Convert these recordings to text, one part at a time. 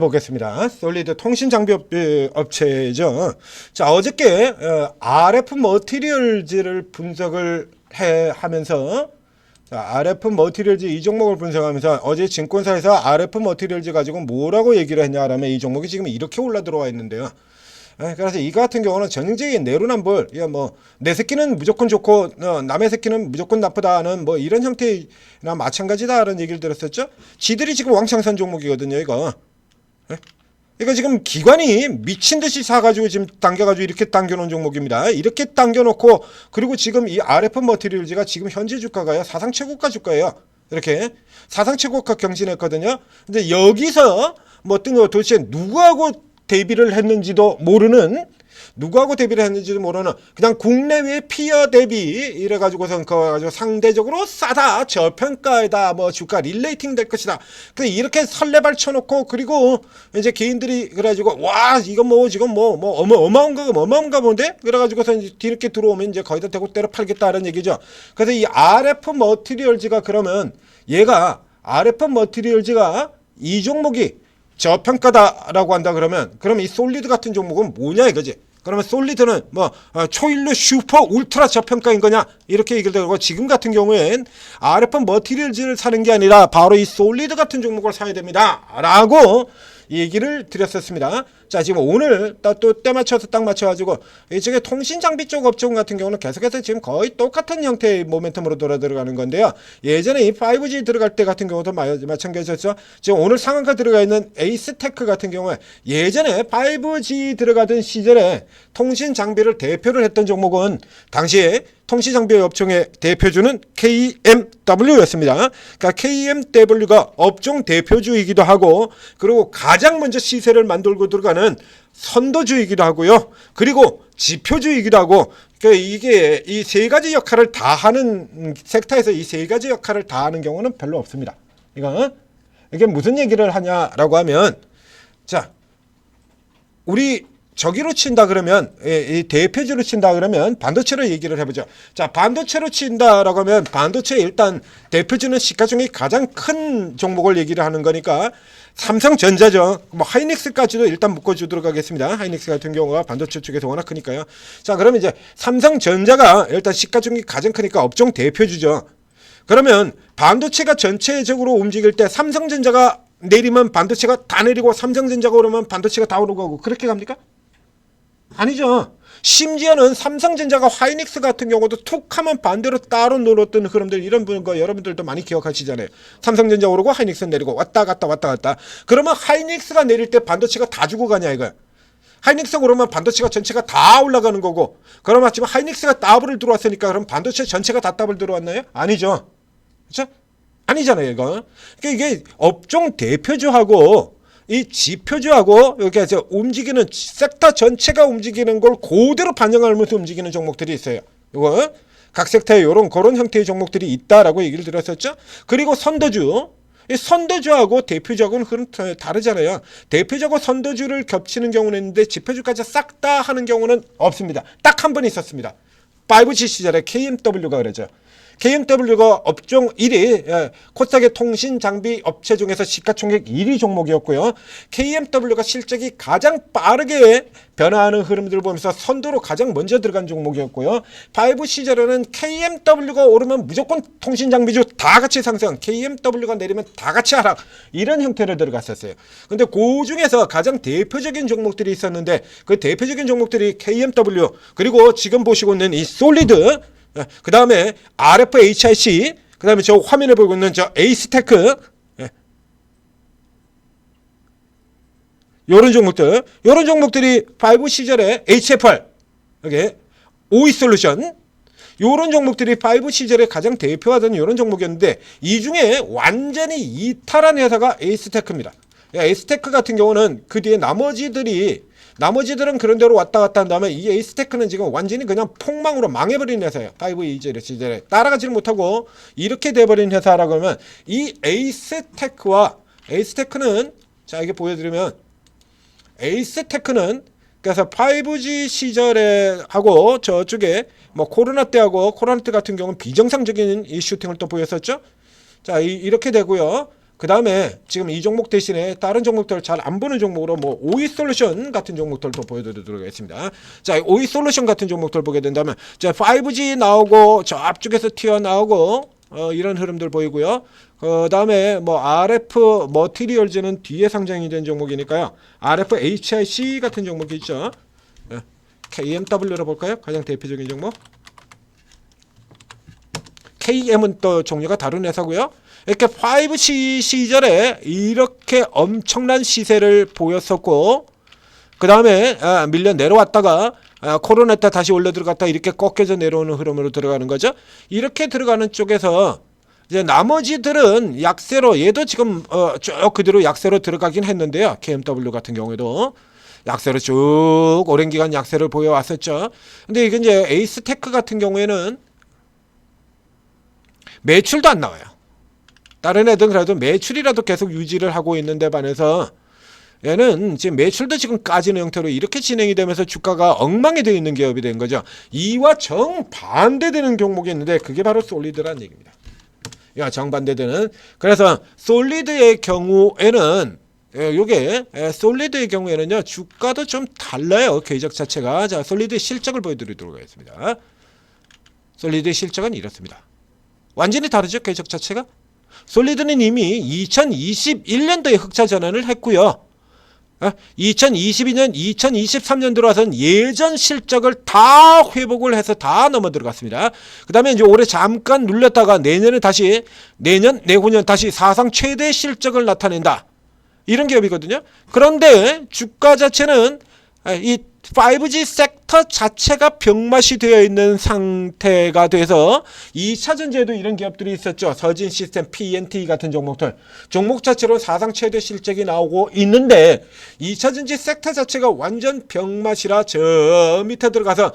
보겠습니다. 솔리드 통신 장비 업체죠. 자, 어저께 RF 머티리얼즈를 분석을 하면서 RF 머티리얼즈 이 종목을 분석하면서 어제 증권사에서 RF 머티리얼즈 가지고 뭐라고 얘기를 했냐라면 이 종목이 지금 이렇게 올라 들어와 있는데요. 그래서 이 같은 경우는 전형적인 내로남불, 내 새끼는 무조건 좋고 남의 새끼는 무조건 나쁘다는 뭐 이런 형태나 마찬가지다라는 얘기를 들었었죠. 지들이 지금 왕창 산 종목이거든요, 이거. 이거 지금 기관이 미친 듯이 사가지고 지금 당겨가지고 이렇게 당겨놓은 종목입니다. 이렇게 당겨놓고 그리고 지금 이 RF 머티리얼즈가 지금 현재 주가가요 사상 최고가 주가예요. 이렇게 사상 최고가 경신했거든요. 근데 여기서 뭐 어떤 거 도대체 누구하고 대비를 했는지도 모르는 그냥 국내외 피어 대비 이래가지고선 가지고 상대적으로 싸다 저평가에다 뭐 주가 릴레이팅 될 것이다. 근데 이렇게 설레발 쳐놓고 그리고 이제 개인들이 그래가지고 와 이건 뭐 지금 뭐 어마어마한가 본데 그래가지고서 이제 뒤늦게 들어오면 이제 거기다 대고 때려 팔겠다는 얘기죠. 그래서 이 RF 머티리얼즈가 그러면 얘가 RF 머티리얼즈가 이 종목이 저평가다라고 한다 그러면 이 솔리드 같은 종목은 뭐냐 이거지. 그러면 솔리드는 뭐 초일로 슈퍼 울트라 저평가인 거냐 이렇게 얘기를 되고 지금 같은 경우엔 RF 머티리얼즈를 사는 게 아니라 바로 이 솔리드 같은 종목을 사야 됩니다 라고 얘기를 드렸었습니다. 자, 지금 오늘 또 때 맞춰서 딱 맞춰가지고 이쪽에 통신 장비 쪽 업종 같은 경우는 계속해서 지금 거의 똑같은 형태의 모멘텀으로 돌아 들어가는 건데요. 예전에 이 5G 들어갈 때 같은 경우도 마찬가지였죠. 지금 오늘 상한가 들어가 있는 에이스테크 같은 경우에 예전에 5G 들어가던 시절에 통신 장비를 대표를 했던 종목은 당시에 통신 장비 업종의 대표주는 KMW였습니다. 그러니까 KMW가 업종 대표주이기도 하고 그리고 가장 먼저 시세를 만들고 들어가는 선도주이기도 하고요. 그리고 지표주이기도 하고 그러니까 이게 이 세 가지 역할을 다 하는 섹터에서 이 세 가지 역할을 다 하는 경우는 별로 없습니다. 이게 무슨 얘기를 하냐라고 하면 자, 우리 저기로 친다 그러면 이 대표주로 친다 그러면 반도체로 얘기를 해보죠. 자, 반도체로 친다라고 하면 반도체 일단 대표주는 시가총액이 가장 큰 종목을 얘기를 하는 거니까 삼성전자죠. 뭐 하이닉스까지도 일단 묶어주도록 하겠습니다. 하이닉스 같은 경우가 반도체 쪽에서 워낙 크니까요. 자, 그러면 이제 삼성전자가 일단 시가총액이 가장 크니까 업종 대표주죠. 그러면 반도체가 전체적으로 움직일 때 삼성전자가 내리면 반도체가 다 내리고 삼성전자가 오르면 반도체가 다 오르고 그렇게 갑니까? 아니죠. 심지어는 삼성전자가 하이닉스 같은 경우도 툭 하면 반대로 따로 놀았던 흐름들 이런 거 여러분들도 많이 기억하시잖아요. 삼성전자 오르고 하이닉스 내리고 왔다 갔다. 그러면 하이닉스가 내릴 때 반도체가 다 죽어가냐 이거야. 하이닉스가 오르면 반도체가 전체가 다 올라가는 거고 그러면 지금 하이닉스가 더블을 들어왔으니까 그럼 반도체 전체가 다 더블 들어왔나요? 아니죠. 그렇죠? 아니잖아요 이거. 그러니까 이게 업종 대표주하고 이 지표주하고 이렇게 해서 움직이는 섹터 전체가 움직이는 걸 그대로 반영하면서 움직이는 종목들이 있어요. 이거 각 섹터에 이런 그런 형태의 종목들이 있다라고 얘기를 드렸었죠. 그리고 선도주, 이 선도주하고 대표주하고는 그런 다르잖아요. 대표주하고 선도주를 겹치는 경우는 있는데 지표주까지 싹 다 하는 경우는 없습니다. 딱 한 번 있었습니다. 5G 시절에 KMW가 그러죠. KMW가 업종 1위, 코스닥의 통신 장비 업체 중에서 시가총액 1위 종목이었고요. KMW가 실적이 가장 빠르게 변화하는 흐름들을 보면서 선도로 가장 먼저 들어간 종목이었고요. 5 시절에는 KMW가 오르면 무조건 통신 장비주 다 같이 상승, KMW가 내리면 다 같이 하락 이런 형태로 들어갔었어요. 근데 그 중에서 가장 대표적인 종목들이 있었는데 그 대표적인 종목들이 KMW 그리고 지금 보시고 있는 이 솔리드 그 다음에 RFHIC 그 다음에 저 화면에 보고 있는 저 에이스테크 요런 종목들이 5 시절에 HFR 여기 OE솔루션 요런 종목들이 5 시절에 가장 대표하던 요런 종목이었는데 이 중에 완전히 이탈한 회사가 에이스테크입니다. 에이스테크 같은 경우는 그 뒤에 나머지들은 그런 대로 왔다 갔다 한 다음에 이 에이스테크는 지금 완전히 그냥 폭망으로 망해버린 회사예요. 5 시절에 따라가지를 못하고 이렇게 돼버린 회사라고 하면 이 에이스테크는 자 이게 보여드리면 에이스테크는 그래서 5G 시절에 하고 저쪽에 뭐 코로나 때 같은 경우는 비정상적인 이 슈팅을 또 보였었죠. 자 이렇게 되고요. 그 다음에 지금 이 종목 대신에 다른 종목들 잘 안 보는 종목으로 뭐 오이솔루션 같은 종목들도 보여드리도록 하겠습니다. 자, 오이솔루션 같은 종목들 보게 된다면 자 5G 나오고 저 앞쪽에서 튀어나오고 이런 흐름들 보이고요. 그 다음에 뭐 RF 머티리얼즈는 뒤에 상장이 된 종목이니까요. RF HIC 같은 종목이 있죠. KMW로 볼까요? 가장 대표적인 종목. KM은 또 종류가 다른 회사고요. 이렇게 5G 시절에 이렇게 엄청난 시세를 보였었고 그 다음에 밀려 내려왔다가 코로나 때 다시 올려 들어갔다 이렇게 꺾여져 내려오는 흐름으로 들어가는 거죠. 이렇게 들어가는 쪽에서 이제 나머지들은 약세로 얘도 지금 쭉 그대로 약세로 들어가긴 했는데요. KMW 같은 경우에도 약세로 쭉 오랜 기간 약세를 보여왔었죠. 근데 이게 이제 에이스테크 같은 경우에는 매출도 안 나와요. 다른 애들은 그래도 매출이라도 계속 유지를 하고 있는데 반해서 얘는 지금 매출도 지금 까지는 형태로 이렇게 진행이 되면서 주가가 엉망이 되어 있는 기업이 된 거죠. 이와 정반대되는 종목이 있는데 그게 바로 솔리드라는 얘기입니다. 이와 정반대되는. 그래서 솔리드의 경우에는 요게 솔리드의 경우에는요 주가도 좀 달라요. 궤적 자체가. 자, 솔리드의 실적을 보여드리도록 하겠습니다. 솔리드의 실적은 이렇습니다. 완전히 다르죠, 궤적 자체가. 솔리드는 이미 2021년도에 흑자 전환을 했고요. 2022년, 2023년 들어와서는 예전 실적을 다 회복을 해서 다 넘어 들어갔습니다. 그 다음에 이제 올해 잠깐 눌렸다가 내년에 다시, 내후년 다시 사상 최대 실적을 나타낸다. 이런 기업이거든요. 그런데 주가 자체는 이 5G 섹터 자체가 병맛이 되어 있는 상태가 돼서 2차전지에도 이런 기업들이 있었죠. 서진시스템, PNT 같은 종목들. 종목 자체로 사상 최대 실적이 나오고 있는데 2차전지 섹터 자체가 완전 병맛이라 저 밑에 들어가서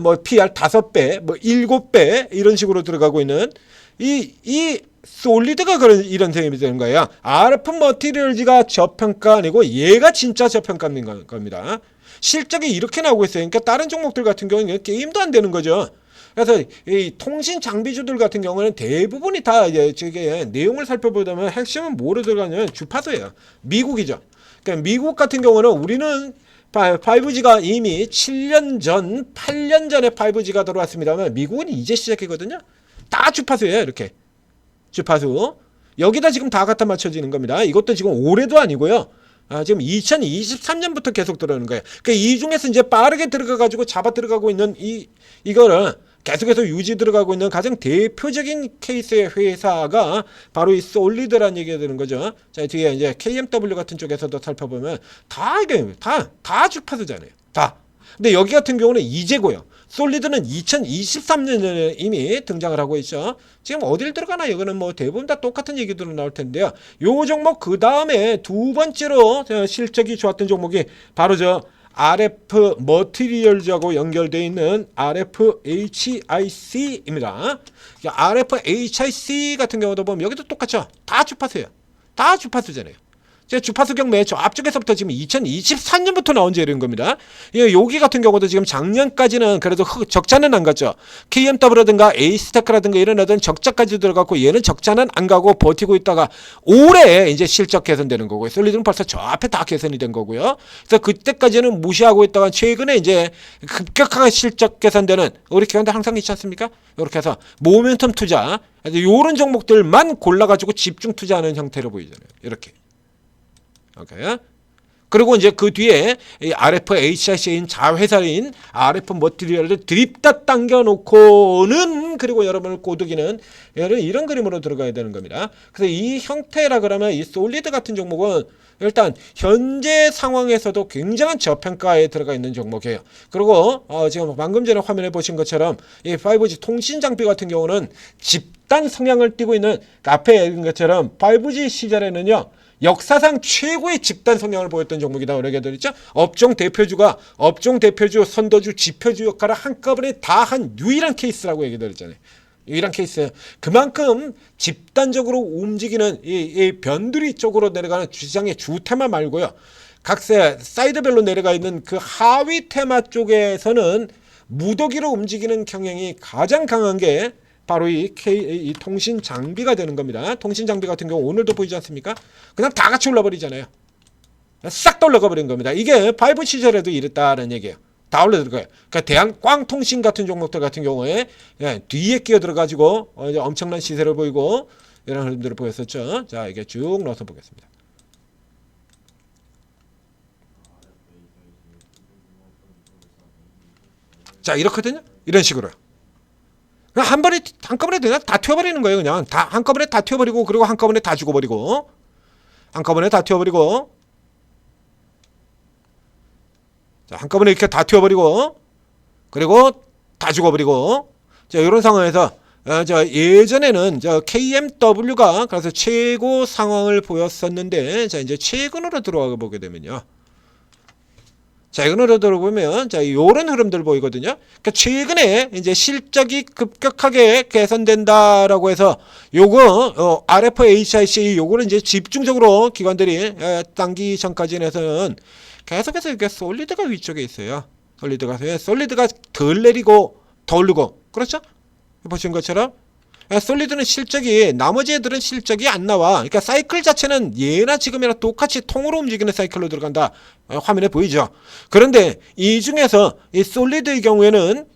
뭐 PR 5배, 뭐 7배 이런 식으로 들어가고 있는 이 솔리드가 이런 셈이 되는 거예요. RF 머티리얼즈가 저평가 아니고 얘가 진짜 저평가인 겁니다. 실적이 이렇게 나오고 있어요. 그러니까 다른 종목들 같은 경우는 게임도 안 되는 거죠. 그래서 이 통신 장비주들 같은 경우는 대부분이 다 이제 저게 내용을 살펴보자면 핵심은 뭐로 들어가냐면 주파수예요. 미국이죠. 그러니까 미국 같은 경우는 우리는 5G가 이미 7년 전, 8년 전에 5G가 들어왔습니다만 미국은 이제 시작이거든요. 다 주파수예요. 이렇게. 주파수. 여기다 지금 다 갖다 맞춰지는 겁니다. 이것도 지금 올해도 아니고요. 지금 2023년부터 계속 들어오는 거예요. 그러니까 이 중에서 이제 빠르게 들어가가지고 잡아 들어가고 있는 이거를 계속해서 유지 들어가고 있는 가장 대표적인 케이스의 회사가 바로 이 솔리드라는 얘기가 되는 거죠. 자, 뒤에 이제 KMW 같은 쪽에서도 살펴보면 다 이게 다 주파수잖아요. 다. 근데 여기 같은 경우는 이제고요. 솔리드는 2023년에 이미 등장을 하고 있죠. 지금 어딜 들어가나 이거는 뭐 대부분 다 똑같은 얘기들로 나올 텐데요. 요 종목 그 다음에 두 번째로 실적이 좋았던 종목이 바로 저 RF 머티리얼즈하고 연결되어 있는 RF HIC입니다. RF HIC 같은 경우도 보면 여기도 똑같죠. 다 주파수예요. 다 주파수잖아요. 주파수 경매 저 앞쪽에서부터 지금 2023년부터 나온 재료인 겁니다. 여기 같은 경우도 지금 작년까지는 그래도 적자는 안 갔죠. KMW라든가 에이스테크라든가 이런 애들은 적자까지 들어갔고 얘는 적자는 안 가고 버티고 있다가 올해 이제 실적 개선되는 거고요. 솔리드는 벌써 저 앞에 다 개선이 된 거고요. 그래서 그때까지는 무시하고 있다가 최근에 이제 급격하게 실적 개선되는 우리 기관들 항상 있지 않습니까? 이렇게 해서 모멘텀 투자 이런 종목들만 골라가지고 집중 투자하는 형태로 보이잖아요. 이렇게. 오케이. 그리고 이제 그 뒤에 이 RF HIC인 자회사인 RF 머티리얼을 드립다 당겨놓고는 그리고 여러분을 꼬드기는 이런 그림으로 들어가야 되는 겁니다. 그래서 이 형태라 그러면 이 솔리드 같은 종목은 일단 현재 상황에서도 굉장한 저평가에 들어가 있는 종목이에요. 그리고 지금 방금 전에 화면에 보신 것처럼 이 5G 통신 장비 같은 경우는 집단 성향을 띠고 있는 앞에 얘기한 것처럼 5G 시절에는요. 역사상 최고의 집단 성향을 보였던 종목이다. 그러게 되죠. 업종 대표주, 선도주, 지표주 역할을 한꺼번에 다 한 유일한 케이스라고 얘기드렸잖아요. 유일한 케이스. 그만큼 집단적으로 움직이는 이 변두리 쪽으로 내려가는 시장의 주 테마 말고요. 각 사이드별로 내려가 있는 그 하위 테마 쪽에서는 무더기로 움직이는 경향이 가장 강한 게 바로 이 통신 장비가 되는 겁니다. 통신 장비 같은 경우 오늘도 보이지 않습니까? 그냥 다 같이 올라버리잖아요. 싹 다 올라가 버린 겁니다. 이게 5 시절에도 이랬다는 얘기예요. 다 올라들어가요. 그러니까 대한광통신 같은 종목들 같은 경우에 뒤에 끼어 들어가지고 엄청난 시세를 보이고 이런 흐름들을 보였었죠. 자, 이게 쭉 넣어서 보겠습니다. 자, 이렇거든요. 이런 식으로요. 그냥 한꺼번에 그냥 다 튀어버리는 거예요. 그냥 다 한꺼번에 다 튀어버리고, 그리고 한꺼번에 다 죽어버리고, 한꺼번에 다 튀어버리고, 자, 한꺼번에 이렇게 다 튀어버리고, 그리고 다 죽어버리고. 자, 이런 상황에서 예전에는 KMW가 그래서 최고 상황을 보였었는데, 자, 이제 최근으로 들어가 보게 되면요. 자, 이거로 들어보면, 자, 요런 흐름들 보이거든요. 그러니까 최근에 이제 실적이 급격하게 개선된다라고 해서 요거, RFHIC 요거를 이제 집중적으로 기관들이 당기 전까지는 계속해서 이렇게 솔리드가 위쪽에 있어요. 솔리드가 덜 내리고 더 오르고. 그렇죠? 보신 것처럼. 솔리드는 실적이, 나머지 애들은 실적이 안 나와. 그러니까 사이클 자체는 예나 지금이나 똑같이 통으로 움직이는 사이클로 들어간다. 화면에 보이죠? 그런데 이 중에서 이 솔리드의 경우에는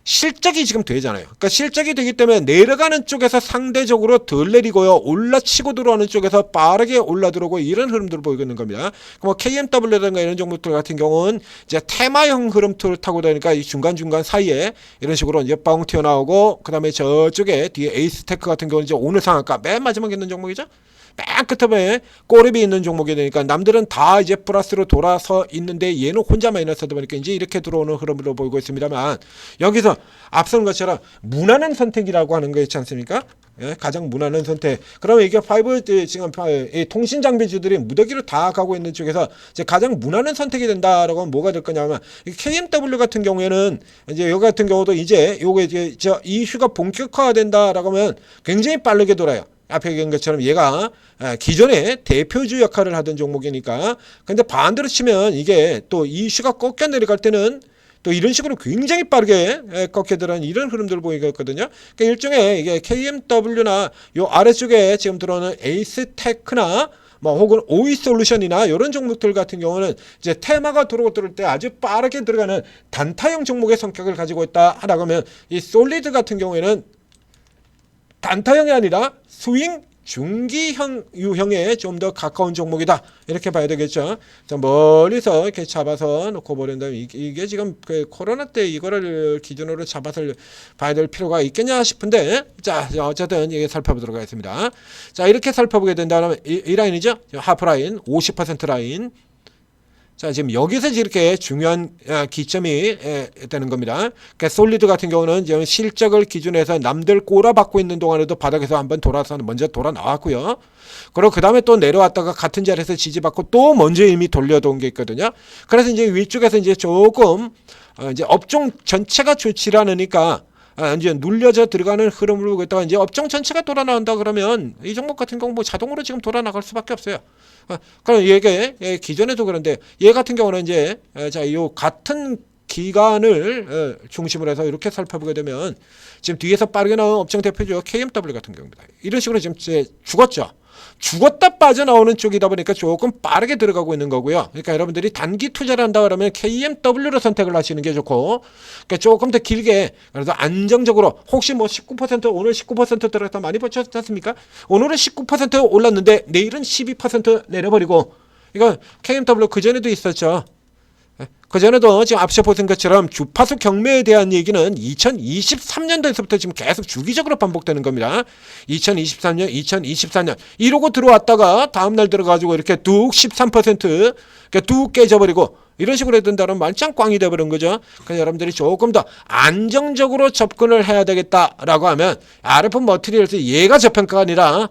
실적이 지금 되잖아요. 그러니까 실적이 되기 때문에 내려가는 쪽에서 상대적으로 덜 내리고요. 올라치고 들어오는 쪽에서 빠르게 올라 들어오고 이런 흐름들을 보이고 있는 겁니다. 뭐 KMW라든가 이런 종목들 같은 경우는 이제 테마형 흐름틀을 타고 다니까 이 중간중간 사이에 이런 식으로 이제 뻥 튀어나오고, 그 다음에 저쪽에 뒤에 에이스테크 같은 경우는 이제 오늘 상한가 맨 마지막에 있는 종목이죠. 맨 끝에 꼬리비 있는 종목이 되니까 남들은 다 이제 플러스로 돌아서 있는데 얘는 혼자 마이너스다 보니까 이제 이렇게 들어오는 흐름으로 보이고 있습니다만, 여기서 앞선 것처럼 무난한 선택이라고 하는 거 있지 않습니까? 예, 가장 무난한 선택. 그러면 이게 지금 통신 장비주들이 무더기로 다 가고 있는 쪽에서 이제 가장 무난한 선택이 된다라고 하면 뭐가 될 거냐면, KMW 같은 경우에는 이제 여기 같은 경우도 이제 요게 이제 이슈가 본격화가 된다라고 하면 굉장히 빠르게 돌아요. 앞에 얘기한 것처럼 얘가 기존에 대표주 역할을 하던 종목이니까. 근데 반대로 치면 이게 또 이슈가 꺾여 내려갈 때는 또 이런 식으로 굉장히 빠르게 꺾여 들어가는 이런 흐름들을 보이고 있거든요. 그러니까 일종의 이게 KMW나 요 아래쪽에 지금 들어오는 에이스테크나 뭐 혹은 오이솔루션이나 이런 종목들 같은 경우는 이제 테마가 들어올 때 아주 빠르게 들어가는 단타형 종목의 성격을 가지고 있다 하라고 하면, 이 솔리드 같은 경우에는 단타형이 아니라 스윙 중기형 유형에 좀 더 가까운 종목이다, 이렇게 봐야 되겠죠. 자, 멀리서 이렇게 잡아서 놓고 버린다면 이게 지금 그 코로나 때 이거를 기준으로 잡아서 봐야 될 필요가 있겠냐 싶은데, 자, 어쨌든 이게 살펴보도록 하겠습니다. 자, 이렇게 살펴보게 된다면 이 라인이죠. 하프라인 50% 라인. 자, 지금 여기서 이렇게 중요한 기점이 되는 겁니다. 그러니까 솔리드 같은 경우는 지금 실적을 기준해서 남들 꼬라박고 있는 동안에도 바닥에서 한번 먼저 돌아 나왔고요. 그리고 그 다음에 또 내려왔다가 같은 자리에서 지지받고 또 먼저 이미 돌려놓은 게 있거든요. 그래서 이제 위쪽에서 이제 조금 이제 업종 전체가 좋지 않으니까 이제 눌려져 들어가는 흐름을 보고 있다가 이제 업종 전체가 돌아 나온다 그러면 이 종목 같은 경우 뭐 자동으로 지금 돌아 나갈 수밖에 없어요. 그럼 이게 기존에도 그런데 얘 같은 경우는 이제 요 같은 기간을 중심으로 해서 이렇게 살펴보게 되면 지금 뒤에서 빠르게 나온 업종 대표죠. KMW 같은 경우입니다. 이런 식으로 지금 죽었죠. 죽었다 빠져나오는 쪽이다 보니까 조금 빠르게 들어가고 있는 거고요. 그러니까 여러분들이 단기 투자를 한다 그러면 KMW로 선택을 하시는 게 좋고, 그러니까 조금 더 길게, 그래서 안정적으로, 혹시 뭐 19% 오늘 19% 들어갔다 많이 버텼지 않습니까? 오늘은 19% 올랐는데 내일은 12% 내려버리고, 이거 KMW 그전에도 있었죠. 그전에도 지금 앞서 보신 것처럼 주파수 경매에 대한 얘기는 2023년도에서부터 지금 계속 주기적으로 반복되는 겁니다. 2023년, 2024년 이러고 들어왔다가 다음날 들어가지고 이렇게 뚝 13% 뚝 깨져버리고 이런 식으로 된다면 말짱 꽝이 돼버린 거죠. 그래서 여러분들이 조금 더 안정적으로 접근을 해야 되겠다라고 하면 RF 머티리얼스 얘가 저평가가 아니라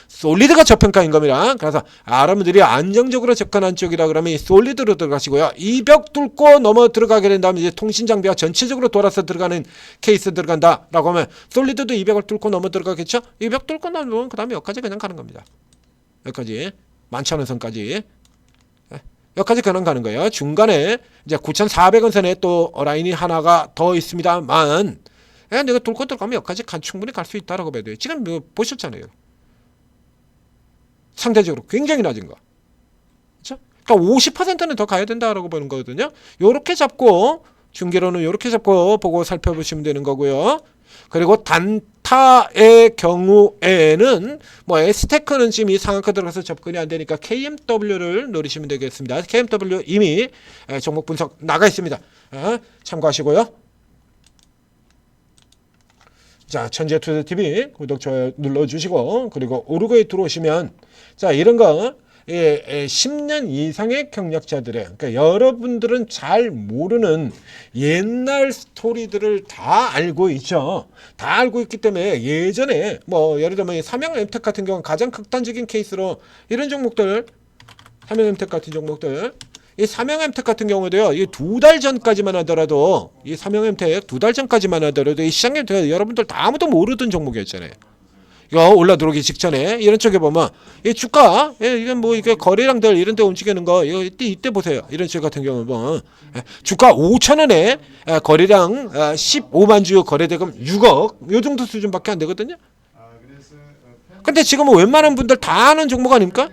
솔리드가 저평가인 겁니다. 그래서 여러분들이 안정적으로 접근한 쪽이라 그러면 이 솔리드로 들어가시고요. 이 벽 뚫고 넘어 들어가게 된다면 이제 통신장비가 전체적으로 돌아서 들어가는 케이스 들어간다라고 하면 솔리드도 이 벽을 뚫고 넘어 들어가겠죠. 이 벽 뚫고 넘으면 그 다음에 여기까지 그냥 가는 겁니다. 여기까지 11,000원 선까지 여기까지 그냥 가는 거예요. 중간에 이제 9,400원 선에 또 라인이 하나가 더 있습니다만 내가 돌고 들어가면 여기까지 충분히 갈 수 있다라고 봐야 돼요. 지금 뭐 보셨잖아요. 상대적으로 굉장히 낮은 거. 그렇죠? 그러니까 50%는 더 가야 된다라고 보는 거거든요. 요렇게 잡고 중계로는 요렇게 잡고 보고 살펴보시면 되는 거고요. 그리고 단타의 경우에는 뭐 S테크는 지금 이 상한가 들어가서 접근이 안 되니까 KMW를 노리시면 되겠습니다. KMW 이미 종목 분석 나가 있습니다. 참고하시고요. 자, 천재투자TV 구독, 좋아요 눌러주시고, 그리고 오르고에 들어오시면, 자, 이런 거, 10년 이상의 경력자들의, 그러니까 여러분들은 잘 모르는 옛날 스토리들을 다 알고 있죠. 다 알고 있기 때문에 예전에, 뭐, 예를 들면 삼양엠텍 같은 경우는 가장 극단적인 케이스로 이런 종목들, 삼양엠텍 같은 종목들, 이 삼양엠텍 같은 경우도요, 이 2달 전까지만 하더라도, 이 삼양엠텍 2달 전까지만 하더라도, 이 시장에 여러분들 다 아무도 모르던 종목이었잖아요. 이거 올라 들어오기 직전에, 이런 쪽에 보면, 이 주가, 이건 뭐, 이게 거래량들 이런 데 움직이는 거, 이때 보세요. 이런 쪽 같은 경우는 뭐, 주가 5,000원에 거래량 15만 주 거래대금 6억, 요 정도 수준밖에 안 되거든요. 근데 지금은 웬만한 분들 다 아는 종목 아닙니까?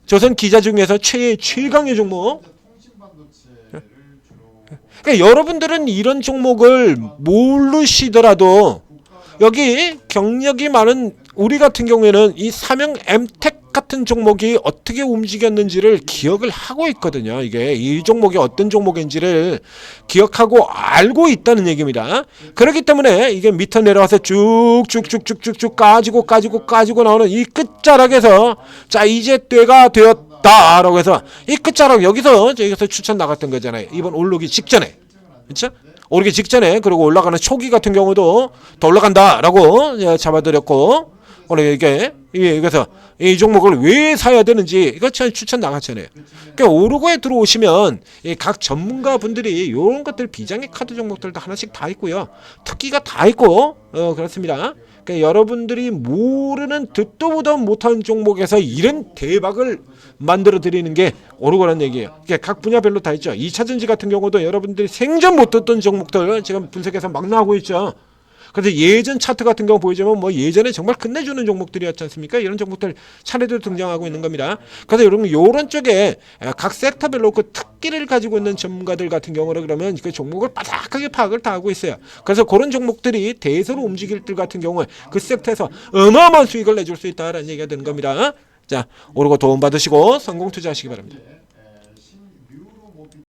조선 기자 중에서 최강의 종목. 그러니까 여러분들은 이런 종목을 모르시더라도 여기 경력이 많은 우리 같은 경우에는 이 삼양엠텍 같은 종목이 어떻게 움직였는지를 기억을 하고 있거든요. 이게 이 종목이 어떤 종목인지를 기억하고 알고 있다는 얘기입니다. 그렇기 때문에 이게 밑에 내려와서 쭉쭉쭉쭉쭉쭉 까지고 나오는 이 끝자락에서 자, 이제 때가 되었다라고 해서 이 끝자락 여기서 추천 나갔던 거잖아요. 이번 오르기 직전에. 그렇죠? 오르기 직전에, 그리고 올라가는 초기 같은 경우도 더 올라간다라고 잡아드렸고, 오늘 이게 그래서 이 종목을 왜 사야 되는지 이거 추천 나갔잖아요. 그러니까 오르고에 들어오시면 각 전문가 분들이 이런 것들 비장의 카드 종목들도 하나씩 다 있고요, 특기가 다 있고 그렇습니다. 그러니까 여러분들이 모르는 듣도 보도 못한 종목에서 이런 대박을 만들어 드리는 게 오르고라는 얘기예요. 그러니까 각 분야별로 다 있죠. 2차전지 같은 경우도 여러분들이 생전 못 듣던 종목들 지금 분석해서 막 나오고 있죠. 그래서 예전 차트 같은 경우 보여주면 뭐 예전에 정말 끝내주는 종목들이었지 않습니까? 이런 종목들 차례대로 등장하고 있는 겁니다. 그래서 여러분 이런 쪽에 각 섹터별로 그 특기를 가지고 있는 전문가들 같은 경우는 그러면 그 종목을 바삭하게 파악을 다 하고 있어요. 그래서 그런 종목들이 대세로 움직일 때 같은 경우에 그 섹터에서 어마어마한 수익을 내줄 수 있다라는 얘기가 되는 겁니다. 자, 오르고 도움 받으시고 성공 투자하시기 바랍니다.